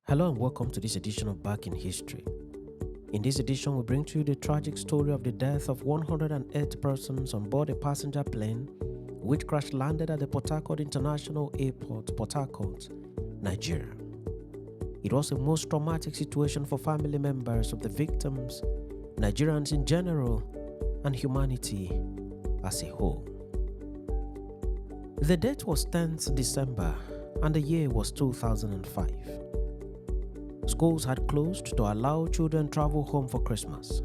Hello and welcome to this edition of Back in History. In this edition, we bring to you the tragic story of the death of 108 persons on board a passenger plane which crash landed at the Port Harcourt International Airport, Port Harcourt, Nigeria. It was a most traumatic situation for family members of the victims, Nigerians in general, and humanity as a whole. The date was 10th December and the year was 2005. Schools had closed to allow children travel home for Christmas.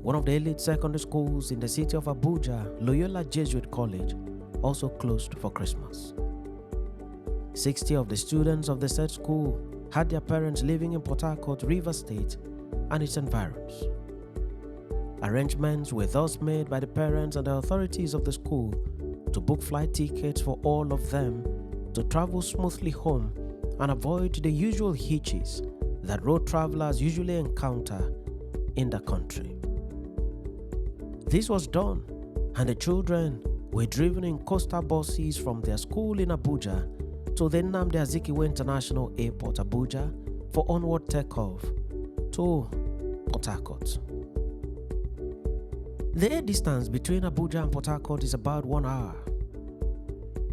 One of the elite secondary schools in the city of Abuja, Loyola Jesuit College, also closed for Christmas. 60 of the students of the said school had their parents living in Port Harcourt, Rivers State, and its environs. Arrangements were thus made by the parents and the authorities of the school to book flight tickets for all of them to travel smoothly home and avoid the usual hitches that road travelers usually encounter in the country. This was done, and the children were driven in coastal buses from their school in Abuja to the Nnamdi Azikiwe International Airport, Abuja, for onward takeoff to Port Harcourt. The air distance between Abuja and Port Harcourt is about 1 hour.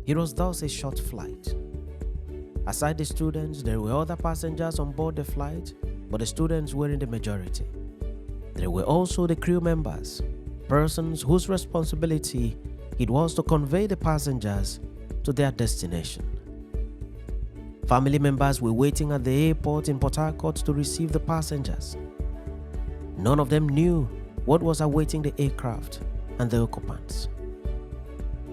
It was thus a short flight. Aside the students, there were other passengers on board the flight, but the students were in the majority. There were also the crew members, persons whose responsibility it was to convey the passengers to their destination. Family members were waiting at the airport in Port Harcourt to receive the passengers. None of them knew what was awaiting the aircraft and the occupants.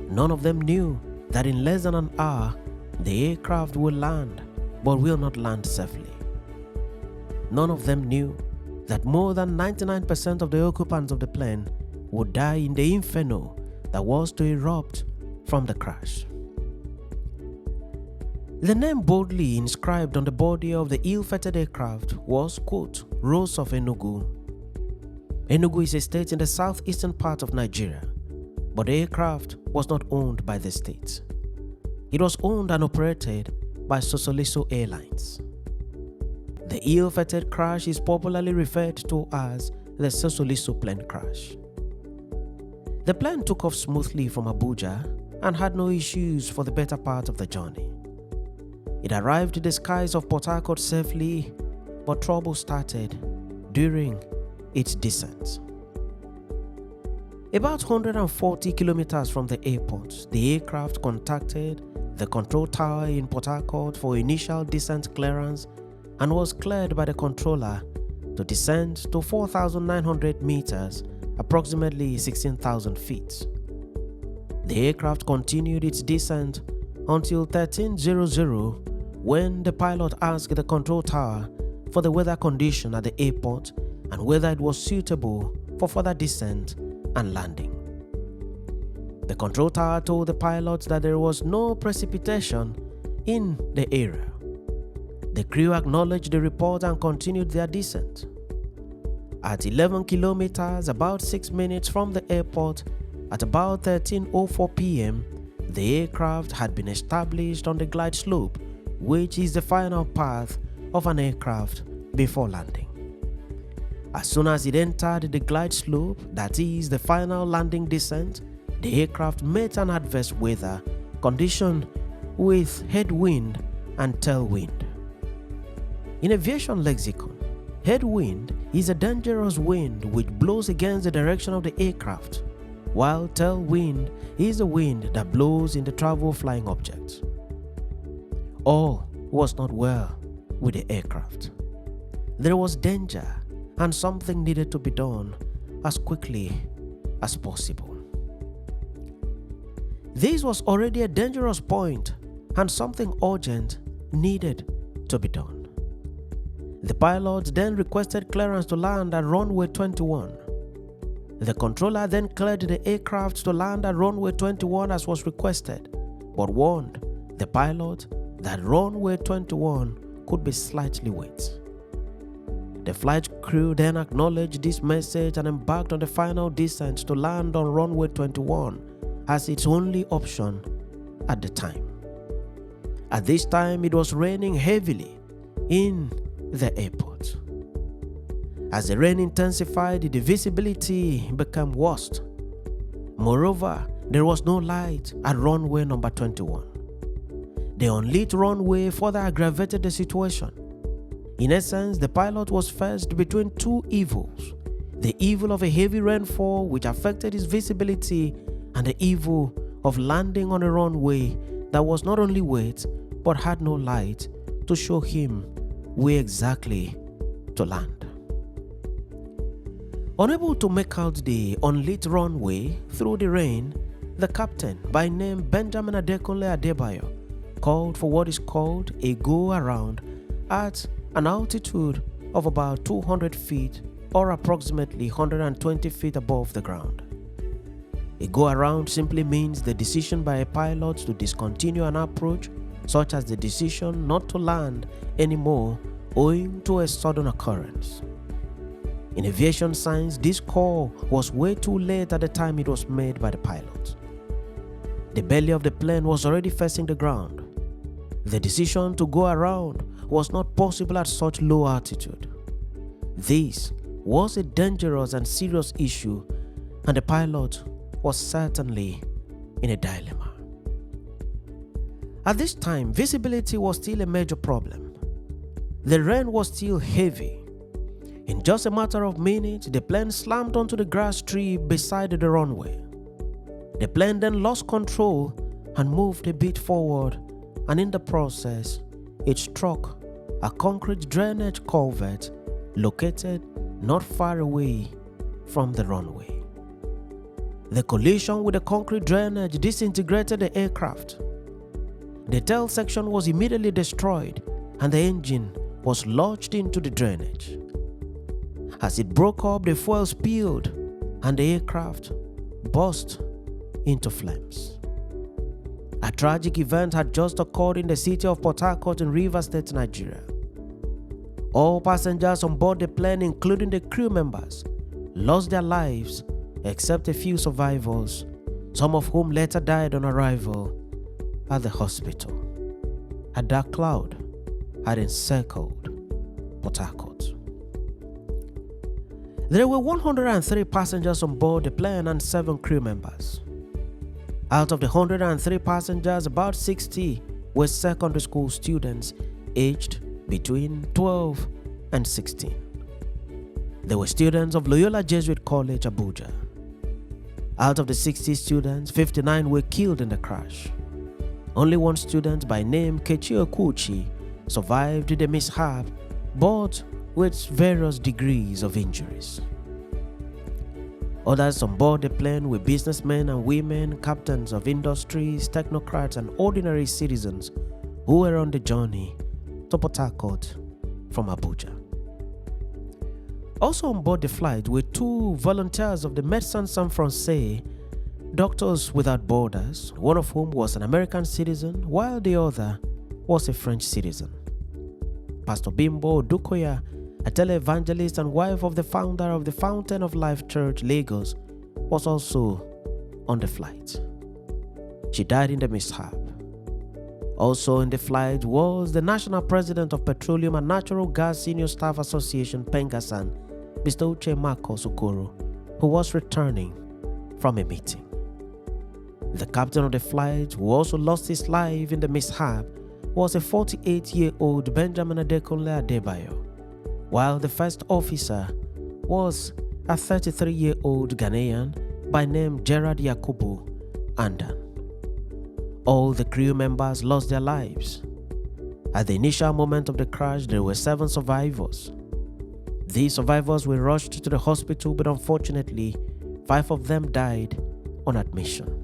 None of them knew that in less than an hour, the aircraft will land, but will not land safely. None of them knew that more than 99% of the occupants of the plane would die in the inferno that was to erupt from the crash. The name boldly inscribed on the body of the ill-fated aircraft was, quote, Rose of Enugu. Enugu is a state in the southeastern part of Nigeria, but the aircraft was not owned by the state. It was owned and operated by Sosoliso Airlines. The ill-fated crash is popularly referred to as the Sosoliso plane crash. The plane took off smoothly from Abuja and had no issues for the better part of the journey. It arrived in the skies of Port Harcourt safely, but trouble started during its descent. About 140 kilometers from the airport, the aircraft contacted the control tower in Port Harcourt for initial descent clearance and was cleared by the controller to descend to 4,900 meters, approximately 16,000 feet. The aircraft continued its descent until 1300 when the pilot asked the control tower for the weather condition at the airport and whether it was suitable for further descent and landing. The control tower told the pilot that there was no precipitation in the area. The crew acknowledged the report and continued their descent. At 11 kilometers, about 6 minutes from the airport, at about 13:04 p.m., the aircraft had been established on the glide slope, which is the final path of an aircraft before landing. As soon as it entered the glide slope, that is the final landing descent, the aircraft met an adverse weather condition with headwind and tailwind. In aviation lexicon, headwind is a dangerous wind which blows against the direction of the aircraft, while tailwind is the wind that blows in the travel flying objects. All was not well with the aircraft. There was danger and something needed to be done as quickly as possible. This was already a dangerous point and something urgent needed to be done. The pilot then requested clearance to land at runway 21. The controller then cleared the aircraft to land at runway 21 as was requested, but warned the pilot that runway 21 could be slightly wet. The flight crew then acknowledged this message and embarked on the final descent to land on runway 21 as its only option at the time. At this time, it was raining heavily, in the airport. As the rain intensified, the visibility became worse. Moreover, there was no light at runway number 21. The unlit runway further aggravated the situation. In essence, the pilot was faced between two evils: the evil of a heavy rainfall which affected his visibility, and the evil of landing on a runway that was not only wet but had no light to show him where exactly to land. Unable to make out the unlit runway through the rain, the captain, by name Benjamin Adekunle Adebayo, called for what is called a go-around at an altitude of about 200 feet or approximately 120 feet above the ground. A go-around simply means the decision by a pilot to discontinue an approach, such as the decision not to land anymore owing to a sudden occurrence. In aviation science, this call was way too late at the time it was made by the pilot. The belly of the plane was already facing the ground. The decision to go around was not possible at such low altitude. This was a dangerous and serious issue, and the pilot was certainly in a dilemma. At this time, visibility was still a major problem. The rain was still heavy. In just a matter of minutes, the plane slammed onto the grass tree beside the runway. The plane then lost control and moved a bit forward, and in the process, it struck a concrete drainage culvert located not far away from the runway. The collision with the concrete drainage disintegrated the aircraft. The tail section was immediately destroyed, and the engine was lodged into the drainage. As it broke up, the fuel spilled, and the aircraft burst into flames. A tragic event had just occurred in the city of Port Harcourt in Rivers State, Nigeria. All passengers on board the plane, including the crew members, lost their lives except a few survivors, some of whom later died on arrival at the hospital. A dark cloud had encircled Port Harcourt. There were 103 passengers on board the plane and 7 crew members. Out of the 103 passengers, about 60 were secondary school students aged between 12 and 16. They were students of Loyola Jesuit College, Abuja. Out of the 60 students, 59 were killed in the crash. Only one student by name Kechi Okuchi survived the mishap, but with various degrees of injuries. Others on board the plane were businessmen and women, captains of industries, technocrats, and ordinary citizens who were on the journey to Port Harcourt from Abuja. Also on board the flight were 2 volunteers of the Médecins Sans Frontières, Doctors Without Borders, one of whom was an American citizen, while the other was a French citizen. Pastor Bimbo Odukoya, a televangelist and wife of the founder of the Fountain of Life Church, Lagos, was also on the flight. She died in the mishap. Also in the flight was the National President of Petroleum and Natural Gas Senior Staff Association, Pengasan, Mr. Uche Marcos Okoro, who was returning from a meeting. The captain of the flight, who also lost his life in the mishap, was a 48-year-old Benjamin Adekunle Adebayo, while the first officer was a 33-year-old Ghanaian by name Gerard Yakubu Andan. All the crew members lost their lives. At the initial moment of the crash, there were 7 survivors. These survivors were rushed to the hospital, but unfortunately, 5 of them died on admission.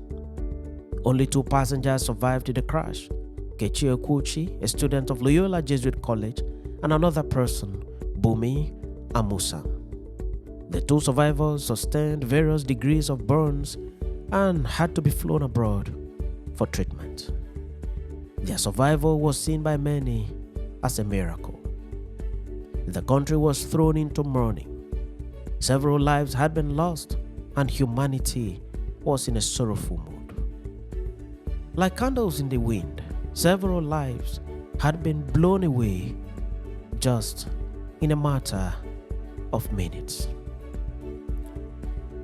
Only 2 passengers survived the crash: Kechi Okuchi, a student of Loyola Jesuit College, and another person, Bumi Amusa. The 2 survivors sustained various degrees of burns and had to be flown abroad for treatment. Their survival was seen by many as a miracle. The country was thrown into mourning. Several lives had been lost, and humanity was in a sorrowful mood. Like candles in the wind, several lives had been blown away just in a matter of minutes.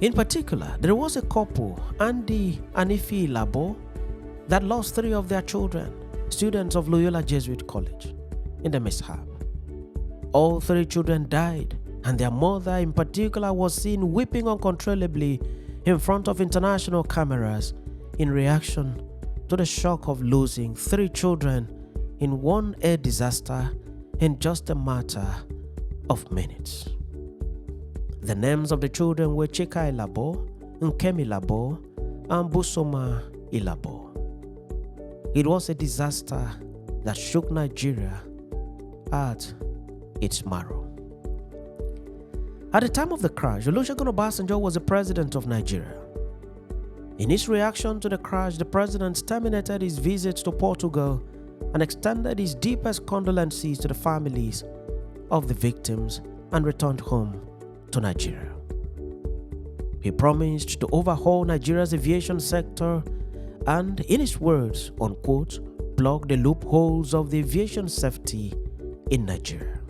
In particular, there was a couple, Andy and Ife Labo, that lost 3 of their children, students of Loyola Jesuit College, in the mishap. All 3 children died, and their mother in particular was seen weeping uncontrollably in front of international cameras in reaction to the shock of losing 3 children in one air disaster in just a matter of minutes. The names of the children were Chika Ilabo, Nkemi Ilabo, and Busoma Ilabo. It was a disaster that shook Nigeria at its marrow. At the time of the crash, Olusegun Obasanjo was the president of Nigeria. In his reaction to the crash, the president terminated his visit to Portugal and extended his deepest condolences to the families of the victims and returned home to Nigeria. He promised to overhaul Nigeria's aviation sector and, in his words, unquote, plug the loopholes of the aviation safety in Nigeria.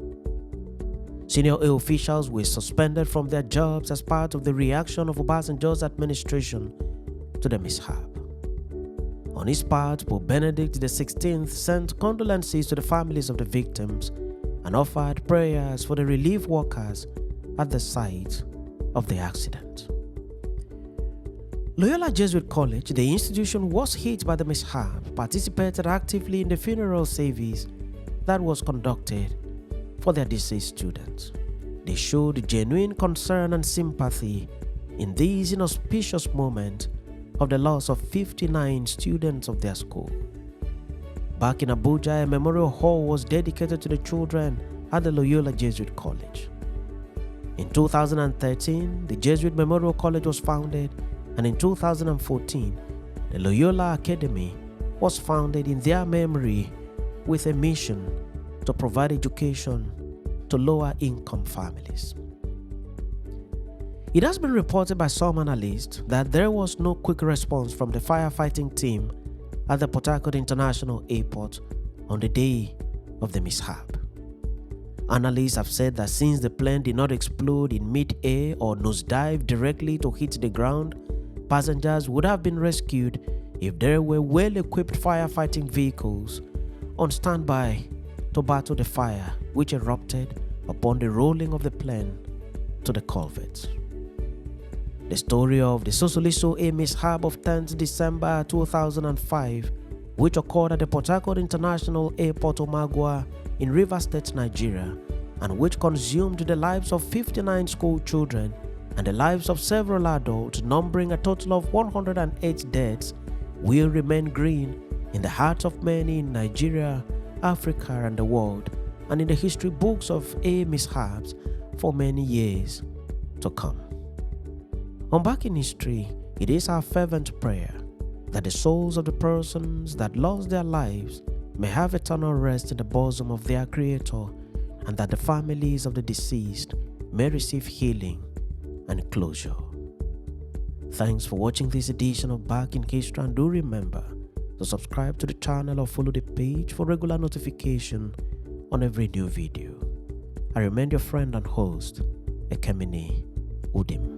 Senior air officials were suspended from their jobs as part of the reaction of Obasanjo's administration to the mishap. On his part, Pope Benedict XVI sent condolences to the families of the victims and offered prayers for the relief workers at the site of the accident. Loyola Jesuit College, the institution was hit by the mishap, participated actively in the funeral service that was conducted for their deceased students. They showed genuine concern and sympathy in this inauspicious moment of the loss of 59 students of their school. Back in Abuja, a memorial hall was dedicated to the children at the Loyola Jesuit College. In 2013, the Jesuit Memorial College was founded, and in 2014, the Loyola Academy was founded in their memory with a mission to provide education to lower income families. It has been reported by some analysts that there was no quick response from the firefighting team at the Port Harcourt International Airport on the day of the mishap. Analysts have said that since the plane did not explode in mid-air or nosedive directly to hit the ground, passengers would have been rescued if there were well-equipped firefighting vehicles on standby to battle the fire which erupted upon the rolling of the plane to the culvert. The story of the Sosoliso air mishap of 10th December 2005, which occurred at the Port Harcourt International Airport, Omagua, in Rivers State, Nigeria, and which consumed the lives of 59 school children and the lives of several adults, numbering a total of 108 deaths, will remain green in the hearts of many in Nigeria, Africa, and the world, and in the history books of air mishaps for many years to come. On Back in History, it is our fervent prayer that the souls of the persons that lost their lives may have eternal rest in the bosom of their Creator, and that the families of the deceased may receive healing and closure. Thanks for watching this edition of Back in History, and do remember to subscribe to the channel or follow the page for regular notification on every new video. I remain your friend and host, Ekemini Udim.